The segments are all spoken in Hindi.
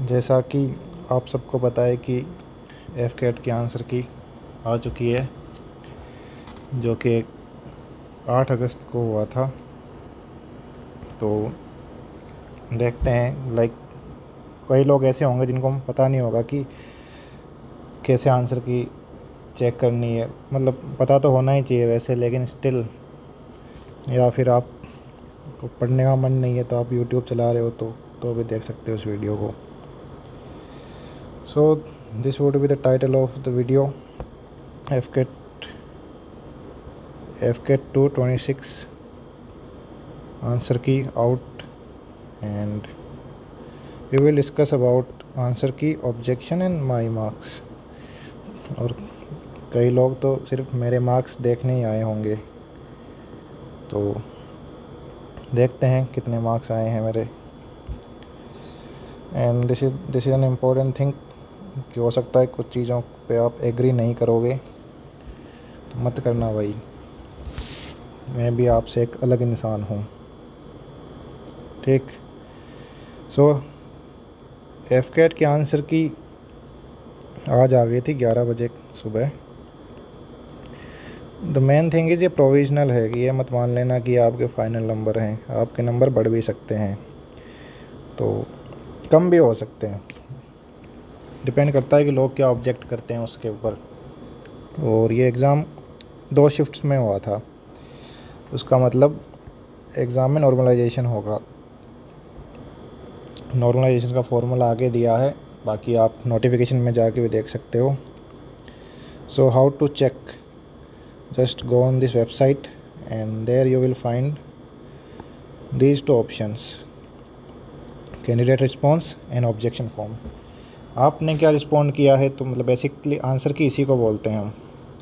जैसा कि आप सबको पता है कि एफ कैट की आंसर की आ चुकी है, जो कि 8 अगस्त को हुआ था। तो देखते हैं, कई लोग ऐसे होंगे जिनको पता नहीं होगा कि कैसे आंसर की चेक करनी है। मतलब पता तो होना ही चाहिए वैसे, लेकिन स्टिल, या फिर आप को पढ़ने का मन नहीं है तो आप यूट्यूब चला रहे हो तो भी देख सकते हो उस वीडियो को। So this would be the title of the video, FCAT 226 answer key out, and we will discuss about answer key objection and my marks. और कई लोग तो सिर्फ मेरे मार्क्स देखने ही आए होंगे, तो देखते हैं कितने मार्क्स आए हैं मेरे। And this is an important thing कि हो सकता है कुछ चीज़ों पे आप एग्री नहीं करोगे, तो मत करना भाई, मैं भी आपसे एक अलग इंसान हूँ, ठीक। सो FCAT के आंसर की आज आ गई थी 11 बजे सुबह। द मेन थिंग इज़ ये प्रोविजनल है, कि ये मत मान लेना कि आपके फाइनल नंबर हैं। आपके नंबर बढ़ भी सकते हैं, तो कम भी हो सकते हैं, डिपेंड करता है कि लोग क्या ऑब्जेक्ट करते हैं उसके ऊपर। और ये एग्ज़ाम 2 शिफ्ट्स में हुआ था, उसका मतलब एग्ज़ाम में नॉर्मलाइजेशन होगा। नॉर्मलाइजेशन का फॉर्मूला आगे दिया है, बाकी आप नोटिफिकेशन में जाके भी देख सकते हो। So how to check, just go on this website and there you will find these 2 options, candidate response and objection form. आपने क्या रिस्पॉन्ड किया है, तो मतलब बेसिकली आंसर की इसी को बोलते हैं हम,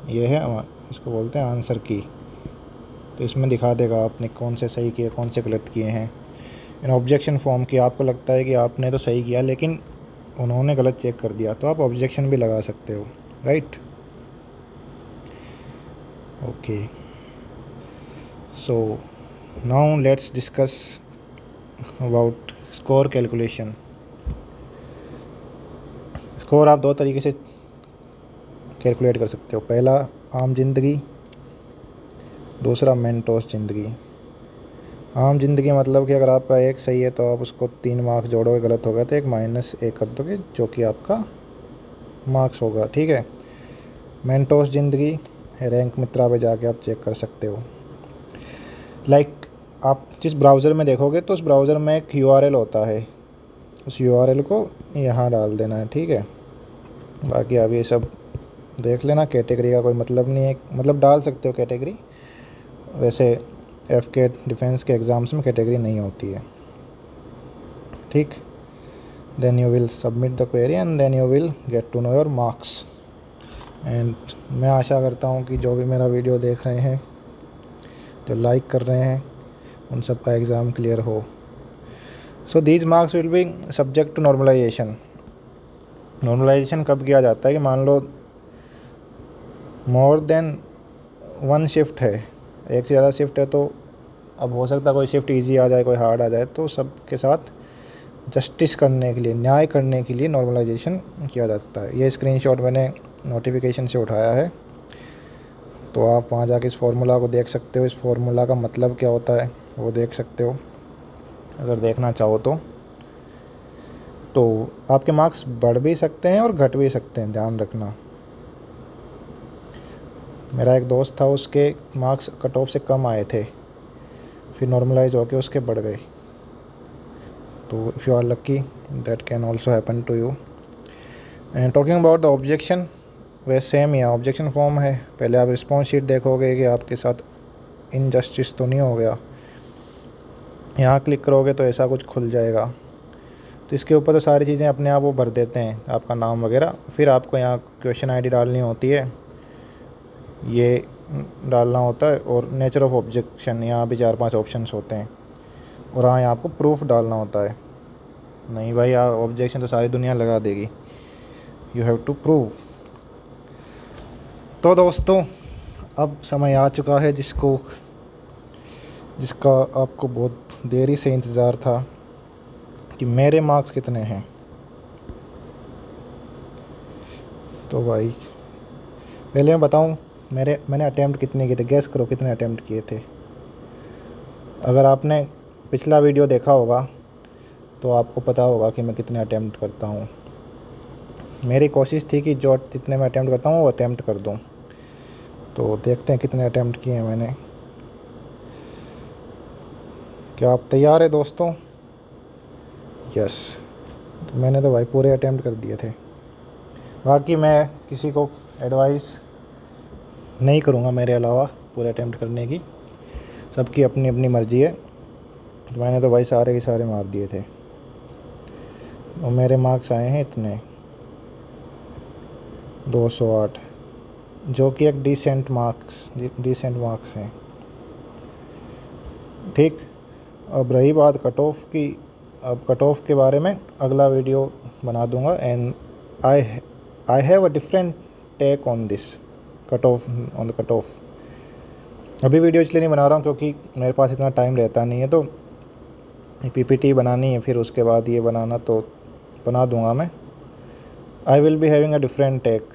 ये है, इसको बोलते हैं आंसर की। तो इसमें दिखा देगा आपने कौन से सही किए, कौन से गलत किए हैं। एंड ऑब्जेक्शन फॉर्म की आपको लगता है कि आपने तो सही किया लेकिन उन्होंने गलत चेक कर दिया, तो आप ऑब्जेक्शन भी लगा सकते हो, right. Okay, so now let's discuss about score calculation. Score आप 2 तरीके से कैलकुलेट कर सकते हो, पहला आम जिंदगी, दूसरा मेंटोस ज़िंदगी। आम जिंदगी मतलब कि अगर आपका 1 सही है तो आप उसको 3 मार्क्स जोड़ोगे, गलत हो गया तो 1 - 1 कर दोगे, जो कि आपका मार्क्स होगा, ठीक है। मेंटोस ज़िंदगी रैंक मित्रा पे जाके आप चेक कर सकते हो। आप जिस ब्राउज़र में देखोगे तो उस ब्राउज़र में एक URL होता है, उस URL को यहाँ डाल देना है, ठीक है। बाकी आप ये सब देख लेना, कैटेगरी का कोई मतलब नहीं है, मतलब डाल सकते हो कैटेगरी, वैसे FCAT डिफेंस के एग्ज़ाम्स में कैटेगरी नहीं होती है, ठीक। Then you will submit the query and then you will get to know your marks. And मैं आशा करता हूँ कि जो भी मेरा वीडियो देख रहे हैं, जो लाइक कर रहे हैं, उन सब का एग्ज़ाम क्लियर हो। So these marks will be subject to normalisation. Normalisation कब किया जाता है कि मान लो मोर देन 1 शिफ्ट है, एक से ज़्यादा शिफ्ट है, तो अब हो सकता है कोई शिफ्ट इजी आ जाए, कोई हार्ड आ जाए, तो सब के साथ जस्टिस करने के लिए, न्याय करने के लिए नॉर्मलाइजेशन किया जाता है। ये स्क्रीनशॉट मैंने नोटिफिकेशन से उठाया है, तो आप वहाँ जाके इस फार्मूला को देख सकते हो। इस फार्मूला का मतलब क्या होता है वो देख सकते हो, अगर देखना चाहो तो आपके मार्क्स बढ़ भी सकते हैं और घट भी सकते हैं, ध्यान रखना। मेरा एक दोस्त था, उसके मार्क्स कट ऑफ से कम आए थे, फिर नॉर्मलाइज होके उसके बढ़ गए। तो if you are lucky that can also happen to you. And talking about the objection, वह सेम ही है, ऑब्जेक्शन फॉर्म है। पहले आप रिस्पॉन्स शीट देखोगे कि आपके साथ इनजस्टिस तो नहीं हो गया, यहाँ क्लिक करोगे तो ऐसा कुछ खुल जाएगा। तो इसके ऊपर तो सारी चीज़ें अपने आप वो भर देते हैं, आपका नाम वगैरह। फिर आपको यहाँ क्वेश्चन ID डालनी होती है, ये डालना होता है, और नेचर ऑफ ऑब्जेक्शन, यहाँ भी 4-5 ऑप्शंस होते हैं। और हाँ, यहाँ आपको प्रूफ डालना होता है। नहीं भाई, ऑब्जेक्शन तो सारी दुनिया लगा देगी, यू हैव टू प्रूव। तो दोस्तों, अब समय आ चुका है जिसका आपको बहुत देरी से इंतज़ार था, कि मेरे मार्क्स कितने हैं। तो भाई पहले मैं बताऊं मैंने अटैम्प्ट कितने किए थे, गैस करो कितने अटैम्प्ट किए थे। अगर आपने पिछला वीडियो देखा होगा तो आपको पता होगा कि मैं कितने अटैम्प्ट करता हूँ। मेरी कोशिश थी कि जो जितने मैं अटैम्प्ट करता हूँ वो अटैम्प्ट कर दूँ। तो देखते हैं कितने अटैम्प्ट किए हैं मैंने। क्या आप तैयार है दोस्तों? यस। तो मैंने तो भाई पूरे अटैम्प्ट कर दिए थे। बाकी मैं किसी को एडवाइस नहीं करूँगा मेरे अलावा पूरे अटैम्प्ट करने की, सबकी अपनी अपनी मर्ज़ी है। तो मैंने तो भाई सारे के सारे मार दिए थे और मेरे मार्क्स आए हैं इतने 208, जो कि एक डिसेंट मार्क्स हैं। ठीक। अब रही बात कट ऑफ की, अब कट ऑफ के बारे में अगला वीडियो बना दूंगा। And I have a different take on this on the cut off. अभी वीडियो इसलिए नहीं बना रहा हूँ क्योंकि मेरे पास इतना टाइम रहता नहीं है, तो पीपीटी बनानी है, फिर उसके बाद ये बनाना, तो बना दूंगा मैं। I will be having a different take,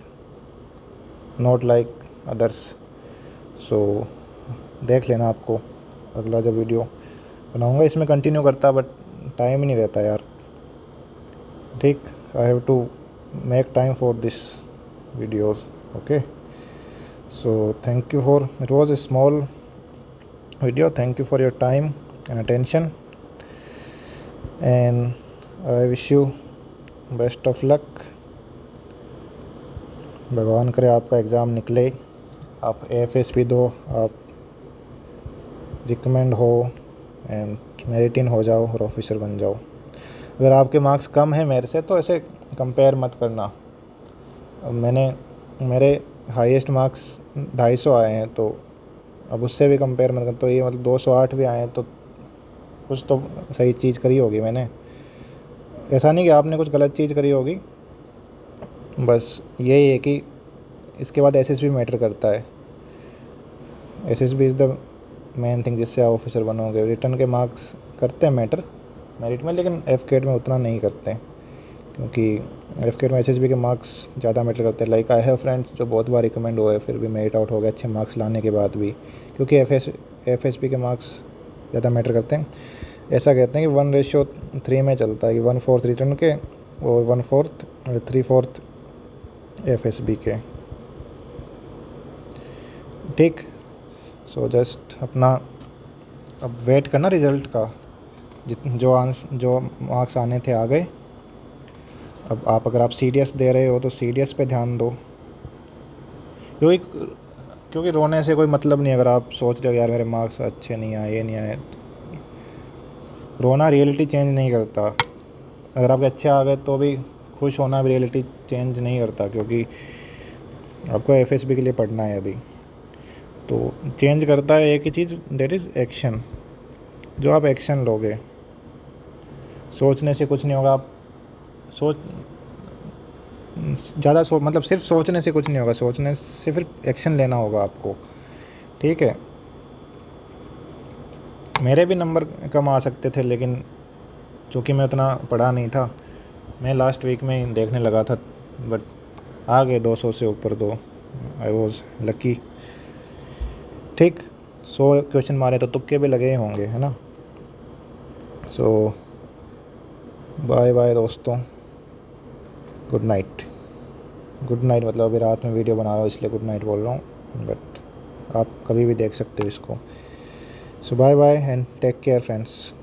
not like others. So देख लेना, आपको अगला जब वीडियो बनाऊंगा इसमें कंटिन्यू करता, बट टाइम ही नहीं रहता यार। ठीक। I have to make time for this videos. Okay, so thank you for, it was a small video. Thank you for your time and attention, and I wish you best of luck. भगवान करे आपका एग्ज़ाम निकले, आप AFSP दो, आप रिकमेंड हो एंड मेरिट इन हो जाओ और ऑफिसर बन जाओ। अगर आपके मार्क्स कम हैं मेरे से तो ऐसे कंपेयर मत करना। मेरे हाईएस्ट मार्क्स 250 आए हैं, तो अब उससे भी कंपेयर मत कर। तो ये मतलब 208 भी आए हैं, तो कुछ तो सही चीज़ करी होगी मैंने। ऐसा नहीं कि आपने कुछ गलत चीज़ करी होगी, बस यही है कि इसके बाद SSB मैटर करता है। SSB is the main thing जिससे आप ऑफिसर बनोगे। रिटर्न के मार्क्स करते हैं मैटर मेरिट में, लेकिन FCAT में उतना नहीं करते हैं, क्योंकि FCAT में SSB के मार्क्स ज़्यादा मैटर करते हैं। लाइक आई हैव फ्रेंड्स जो बहुत बार रिकमेंड हुए, फिर भी मेरिट आउट हो गए अच्छे मार्क्स लाने के बाद भी, क्योंकि FSB के मार्क्स ज़्यादा मैटर करते हैं। ऐसा कहते हैं कि 1:3 में चलता है, कि 1/4 रिटर्न के और 3/4 FSB के। ठीक। सो जस्ट अपना अब वेट करना रिज़ल्ट का। जो मार्क्स आने थे आ गए। अब आप अगर आप CDS दे रहे हो तो CDS पे ध्यान दो, क्योंकि रोने से कोई मतलब नहीं। अगर आप सोच रहे हो यार मेरे मार्क्स अच्छे नहीं आए, ये नहीं आए, रोना रियलिटी चेंज नहीं करता। अगर आपके अच्छे आ गए तो भी खुश होना भी रियलिटी चेंज नहीं करता, क्योंकि आपको FSB के लिए पढ़ना है अभी। तो चेंज करता है एक ही चीज़, दैट इज़ एक्शन। जो आप एक्शन लोगे, सोचने से कुछ नहीं होगा। आप मतलब सिर्फ सोचने से कुछ नहीं होगा, सोचने से फिर एक्शन लेना होगा आपको। ठीक है। मेरे भी नंबर कम आ सकते थे, लेकिन चूँकि मैं उतना पढ़ा नहीं था, मैं लास्ट वीक में ही देखने लगा था, बट आ गए 200 से ऊपर। तो आई वॉज लकी। ठीक। 100 क्वेश्चन मारे तो तुक्के भी लगे होंगे, है ना। सो बाय बाय दोस्तों, गुड नाइट। गुड नाइट मतलब अभी रात में वीडियो बना रहा हूँ इसलिए गुड नाइट बोल रहा हूँ, बट आप कभी भी देख सकते हो इसको। So bye bye and take care friends.